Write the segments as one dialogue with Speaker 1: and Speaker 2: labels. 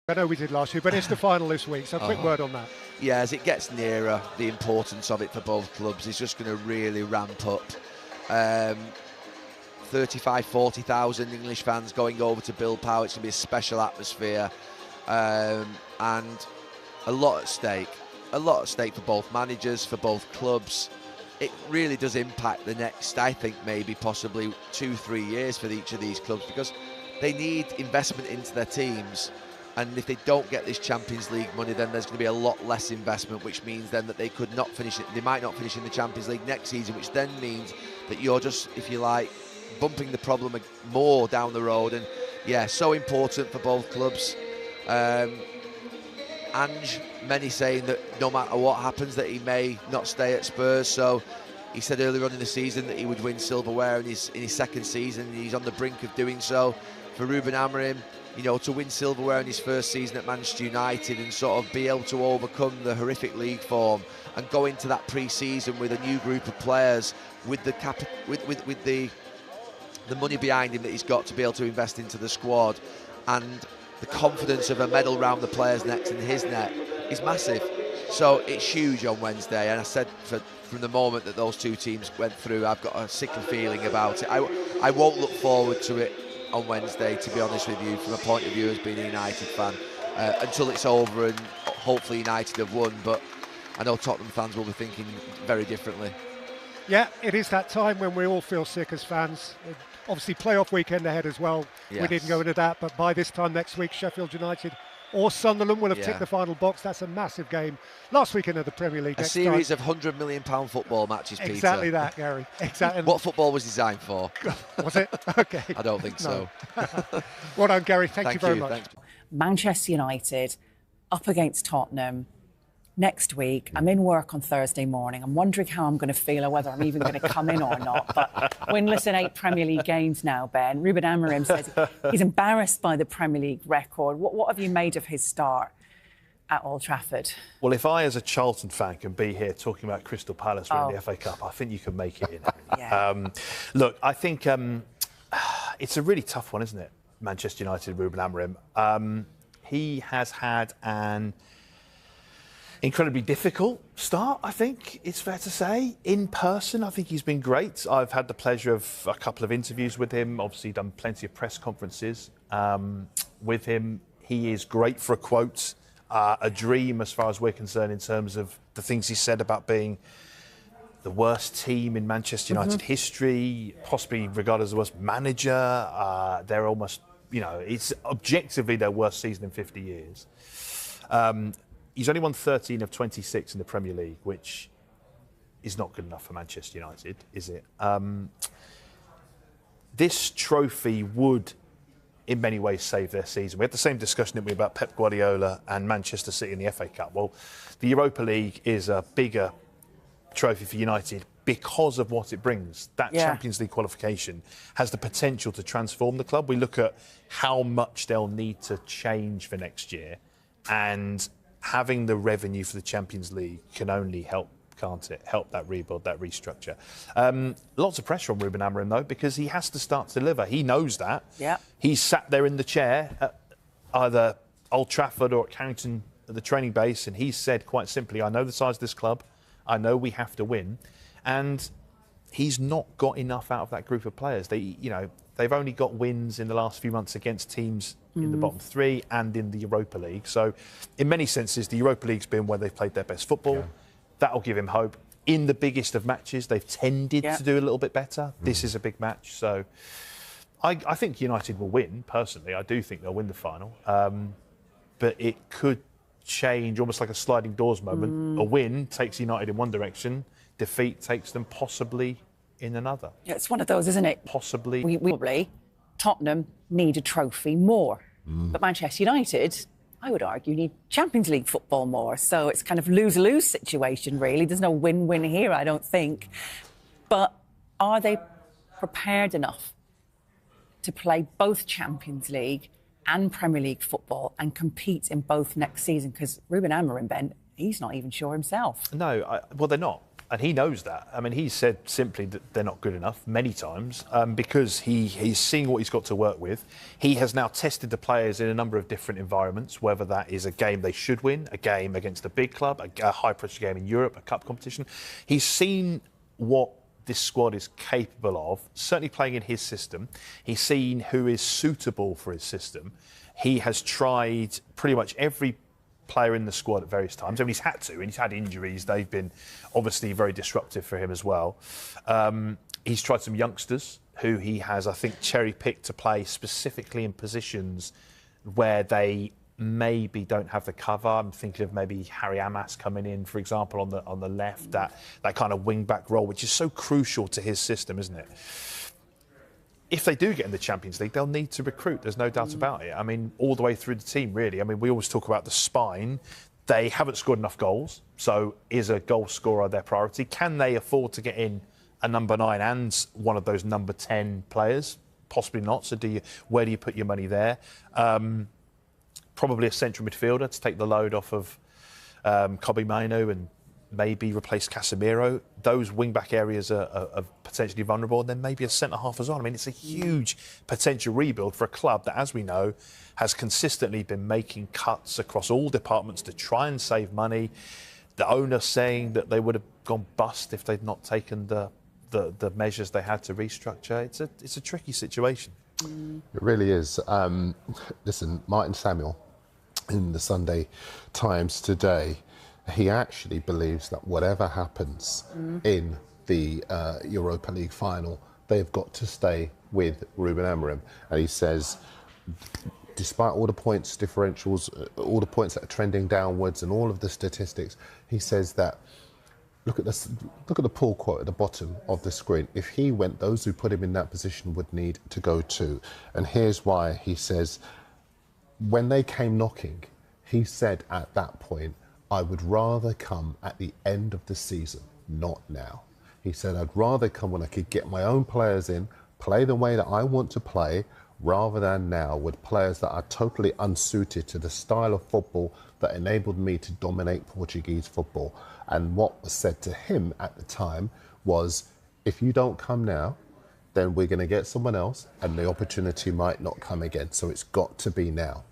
Speaker 1: I know we did last year, but it's the final this week, so quick word on that.
Speaker 2: Yeah, as it gets nearer, the importance of it for both clubs is just going to really ramp up. 35, 40,000 English fans going over to Bilbao. It's going to be a special atmosphere, and a lot at stake. A lot at stake for both managers, for both clubs. It really does impact the next, I think, maybe possibly 2-3 years for each of these clubs, because they need investment into their teams. And if they don't get this Champions League money, then there's going to be a lot less investment, which means then that they could not finish it. They might not finish in the Champions League next season, which then means that you're just, if you like, bumping the problem more down the road. And yeah, so important for both clubs. Ange, many saying that no matter what happens, that he may not stay at Spurs. So he said earlier on in the season that he would win silverware in his second season. He's on the brink of doing so. For Ruben Amorim, you know, to win silverware in his first season at Manchester United and sort of be able to overcome the horrific league form and go into that pre-season with a new group of players, with the the money behind him that he's got to be able to invest into the squad, and the confidence of a medal round the players' necks and his neck is massive. So it's huge on Wednesday, and I said from the moment that those two teams went through, I've got a sickly feeling about it. I won't look forward to it on Wednesday, to be honest with you, from a point of view as being a United fan, until it's over and hopefully United have won. But I know Tottenham fans will be thinking very differently.
Speaker 1: Yeah, it is that time when we all feel sick as fans. Obviously, playoff weekend ahead as well. Yes. We didn't go into that, but by this time next week, Sheffield United or Sunderland will have ticked the final box. That's a massive game. Last weekend of the Premier League.
Speaker 2: A series of £100 million football matches, Peter.
Speaker 1: Exactly that, Gary. Exactly.
Speaker 2: What football was designed for?
Speaker 1: Was it? Okay.
Speaker 2: I don't think so.
Speaker 1: Well done, Gary. Thank you very much.
Speaker 2: Thanks.
Speaker 3: Manchester United up against Tottenham next week. I'm in work on Thursday morning. I'm wondering how I'm going to feel or whether I'm even going to come in or not. But winless in 8 Premier League games now, Ben. Ruben Amorim says he's embarrassed by the Premier League record. What have you made of his start at Old Trafford?
Speaker 4: Well, if I, as a Charlton fan, can be here talking about Crystal Palace winning the FA Cup, I think you can make it in.
Speaker 3: Yeah.
Speaker 4: Look, I think it's a really tough one, isn't it? Manchester United, Ruben Amorim. He has had an incredibly difficult start, I think it's fair to say. In person, I think he's been great. I've had the pleasure of a couple of interviews with him, obviously done plenty of press conferences with him. He is great for a quote, a dream as far as we're concerned in terms of the things he said about being the worst team in Manchester United history, possibly regarded as the worst manager. They're almost, you know, it's objectively their worst season in 50 years. He's only won 13 of 26 in the Premier League, which is not good enough for Manchester United, is it? This trophy would, in many ways, save their season. We had the same discussion, didn't we, about Pep Guardiola and Manchester City in the FA Cup. Well, the Europa League is a bigger trophy for United because of what it brings. That Champions League qualification has the potential to transform the club. We look at how much they'll need to change for next year, and having the revenue for the Champions League can only help, can't it? Help that rebuild, that restructure. Lots of pressure on Ruben Amorim, though, because he has to start to deliver. He knows that.
Speaker 3: Yeah.
Speaker 4: He's sat there in the chair at either Old Trafford or at Carrington at the training base, and he's said quite simply, I know the size of this club. I know we have to win. And he's not got enough out of that group of players. They've only got wins in the last few months against teams in the bottom 3 and in the Europa League. So in many senses, the Europa League's been where they've played their best football. Yeah. That'll give him hope. In the biggest of matches, they've tended to do a little bit better. This is a big match. So I think United will win, personally. I do think they'll win the final. But it could change, almost like a sliding doors moment. A win takes United in one direction. Defeat takes them possibly in another.
Speaker 3: Yeah, it's one of those, isn't it?
Speaker 4: Possibly.
Speaker 3: We probably, Tottenham need a trophy more. But Manchester United, I would argue, need Champions League football more. So it's kind of lose-lose situation, really. There's no win-win here, I don't think. But are they prepared enough to play both Champions League and Premier League football and compete in both next season? Because Ruben Amorim, Ben, he's not even sure himself.
Speaker 4: No, well, they're not. And he knows that. I mean, he said simply that they're not good enough many times because he's seeing what he's got to work with. He has now tested the players in a number of different environments, whether that is a game they should win, a game against a big club, a high-pressure game in Europe, a cup competition. He's seen what this squad is capable of, certainly playing in his system. He's seen who is suitable for his system. He has tried pretty much every player in the squad at various times. I mean, he's had to, and he's had injuries. They've been obviously very disruptive for him as well. He's tried some youngsters who he has, I think, cherry-picked to play specifically in positions where they maybe don't have the cover. I'm thinking of maybe Harry Amas coming in, for example, on the left, that kind of wing-back role, which is so crucial to his system, isn't it? If they do get in the Champions League, they'll need to recruit. There's no doubt about it. I mean, all the way through the team, really. I mean, we always talk about the spine. They haven't scored enough goals. So is a goal scorer their priority? Can they afford to get in a number 9 and one of those number 10 players? Possibly not. So where do you put your money there? Probably a central midfielder to take the load off of Kobe Mainoo and maybe replace Casemiro. Those wing-back areas are potentially vulnerable, and then maybe a centre-half as well. I mean, it's a huge potential rebuild for a club that, as we know, has consistently been making cuts across all departments to try and save money. The owner saying that they would have gone bust if they'd not taken the measures they had to restructure. It's a tricky situation.
Speaker 5: It really is. Listen, Martin Samuel in the Sunday Times today, he actually believes that whatever happens in the Europa League final, they've got to stay with Ruben Amorim. And he says, despite all the points differentials, all the points that are trending downwards and all of the statistics, he says that, look at the pull quote at the bottom of the screen. If he went, those who put him in that position would need to go too. And here's why. He says, when they came knocking, he said at that point, I would rather come at the end of the season, not now. He said, I'd rather come when I could get my own players in, play the way that I want to play, rather than now with players that are totally unsuited to the style of football that enabled me to dominate Portuguese football. And what was said to him at the time was, if you don't come now, then we're going to get someone else and the opportunity might not come again. So it's got to be now.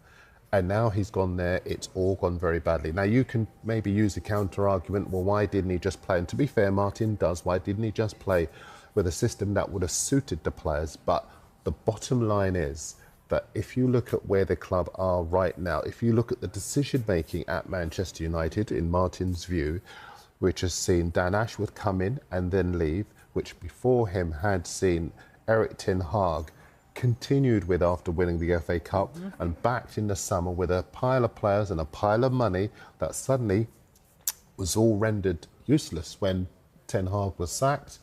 Speaker 5: And now he's gone there, it's all gone very badly. Now, you can maybe use the counter-argument, well, why didn't he just play? And to be fair, Martin does. Why didn't he just play with a system that would have suited the players? But the bottom line is that if you look at where the club are right now, if you look at the decision-making at Manchester United, in Martin's view, which has seen Dan Ashworth come in and then leave, which before him had seen Erik ten Hag continued with after winning the FA Cup and backed in the summer with a pile of players and a pile of money that suddenly was all rendered useless when Ten Hag was sacked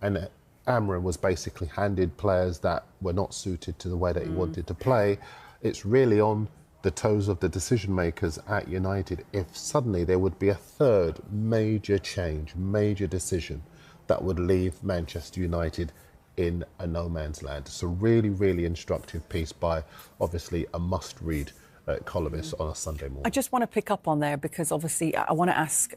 Speaker 5: and Amorim was basically handed players that were not suited to the way that he wanted to play. It's really on the toes of the decision makers at United if suddenly there would be a third major change, major decision that would leave Manchester United in a no man's land. It's a really, really instructive piece by obviously a must-read columnist on a Sunday morning.
Speaker 3: I just want to pick up on there because obviously I want to ask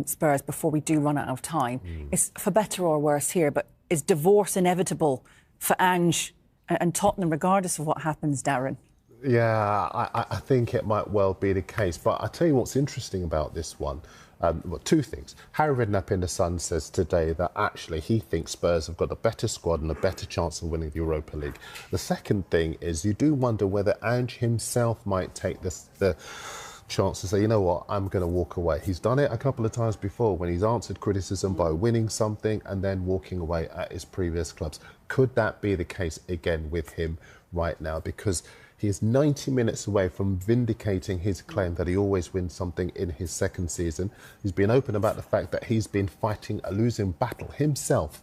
Speaker 3: Spurs before we do run out of time. It's for better or worse here, but is divorce inevitable for Ange and Tottenham regardless of what happens, Darren?
Speaker 5: Yeah, I think it might well be the case. But I'll tell you what's interesting about this one. Well, two things. Harry Redknapp in The Sun says today that actually he thinks Spurs have got a better squad and a better chance of winning the Europa League. The second thing is you do wonder whether Ange himself might take the chance to say, you know what, I'm going to walk away. He's done it a couple of times before when he's answered criticism by winning something and then walking away at his previous clubs. Could that be the case again with him right now? Because he is 90 minutes away from vindicating his claim that he always wins something in his second season. He's been open about the fact that he's been fighting a losing battle himself,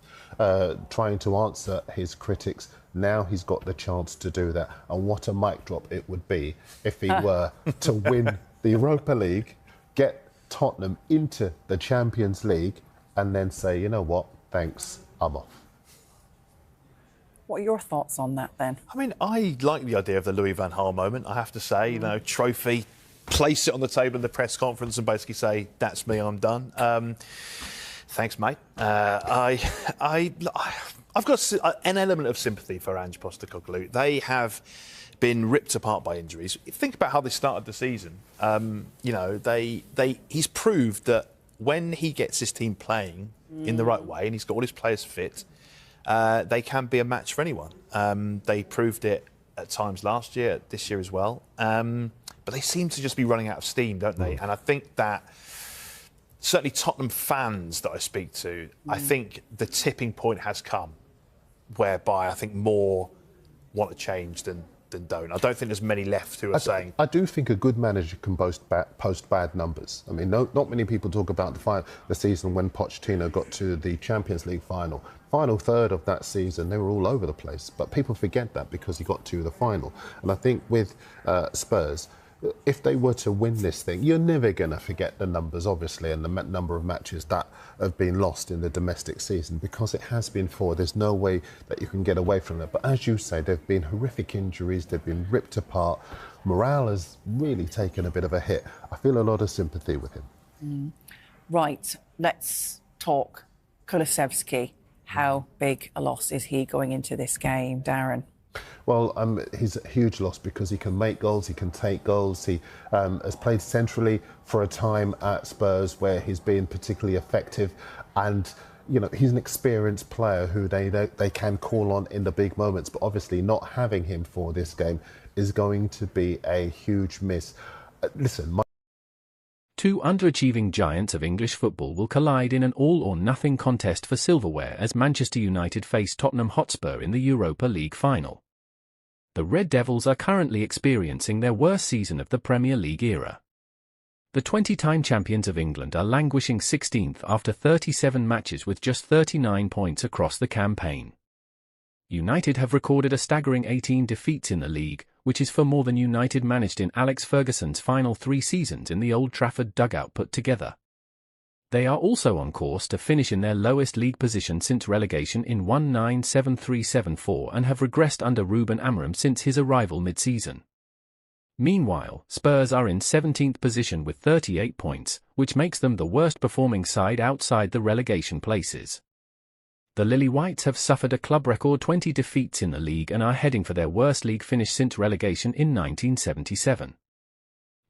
Speaker 5: trying to answer his critics. Now he's got the chance to do that. And what a mic drop it would be if he were to win the Europa League, get Tottenham into the Champions League, and then say, you know what, thanks, I'm off.
Speaker 3: What are your thoughts on that then?
Speaker 4: I mean, I like the idea of the Louis van Gaal moment, I have to say. You know, trophy, place it on the table in the press conference and basically say, that's me, I'm done. Thanks, mate. I've got an element of sympathy for Ange Postecoglou. They have been ripped apart by injuries. Think about how they started the season. He's proved that when he gets his team playing in the right way and he's got all his players fit, they can be a match for anyone. They proved it at times last year, this year as well. But they seem to just be running out of steam, don't they? And I think that certainly Tottenham fans that I speak to, I think the tipping point has come whereby I think more want to change than don't. I don't think there's many left who are saying...
Speaker 5: I do think a good manager can post bad numbers. I mean, not many people talk about the season when Pochettino got to the Champions League final. Final third of that season, they were all over the place. But people forget that because he got to the final. And I think with Spurs, if they were to win this thing, you're never going to forget the numbers, obviously, and the number of matches that have been lost in the domestic season, because it has been four. There's no way that you can get away from it. But as you say, there have been horrific injuries. They've been ripped apart. Morale has really taken a bit of a hit. I feel a lot of sympathy with him.
Speaker 3: Right, let's talk Kulusevski. How big a loss is he going into this game, Darren?
Speaker 5: Well, he's a huge loss because he can make goals, he can take goals. He has played centrally for a time at Spurs where he's been particularly effective. And, you know, he's an experienced player who they can call on in the big moments. But obviously not having him for this game is going to be a huge miss. Listen,
Speaker 6: Two underachieving giants of English football will collide in an all-or-nothing contest for silverware as Manchester United face Tottenham Hotspur in the Europa League Final. The Red Devils are currently experiencing their worst season of the Premier League era. The 20-time champions of England are languishing 16th after 37 matches with just 39 points across the campaign. United have recorded a staggering 18 defeats in the league, which is for more than United managed in Alex Ferguson's final 3 seasons in the Old Trafford dugout put together. They are also on course to finish in their lowest league position since relegation in 1973-74 and have regressed under Ruben Amorim since his arrival mid-season. Meanwhile, Spurs are in 17th position with 38 points, which makes them the worst performing side outside the relegation places. The Lily Whites have suffered a club record 20 defeats in the league and are heading for their worst league finish since relegation in 1977.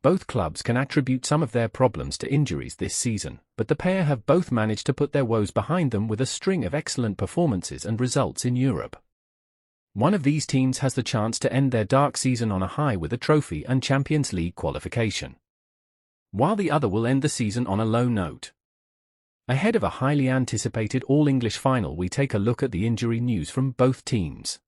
Speaker 6: Both clubs can attribute some of their problems to injuries this season, but the pair have both managed to put their woes behind them with a string of excellent performances and results in Europe. One of these teams has the chance to end their dark season on a high with a trophy and Champions League qualification, while the other will end the season on a low note. Ahead of a highly anticipated All-English final, we take a look at the injury news from both teams.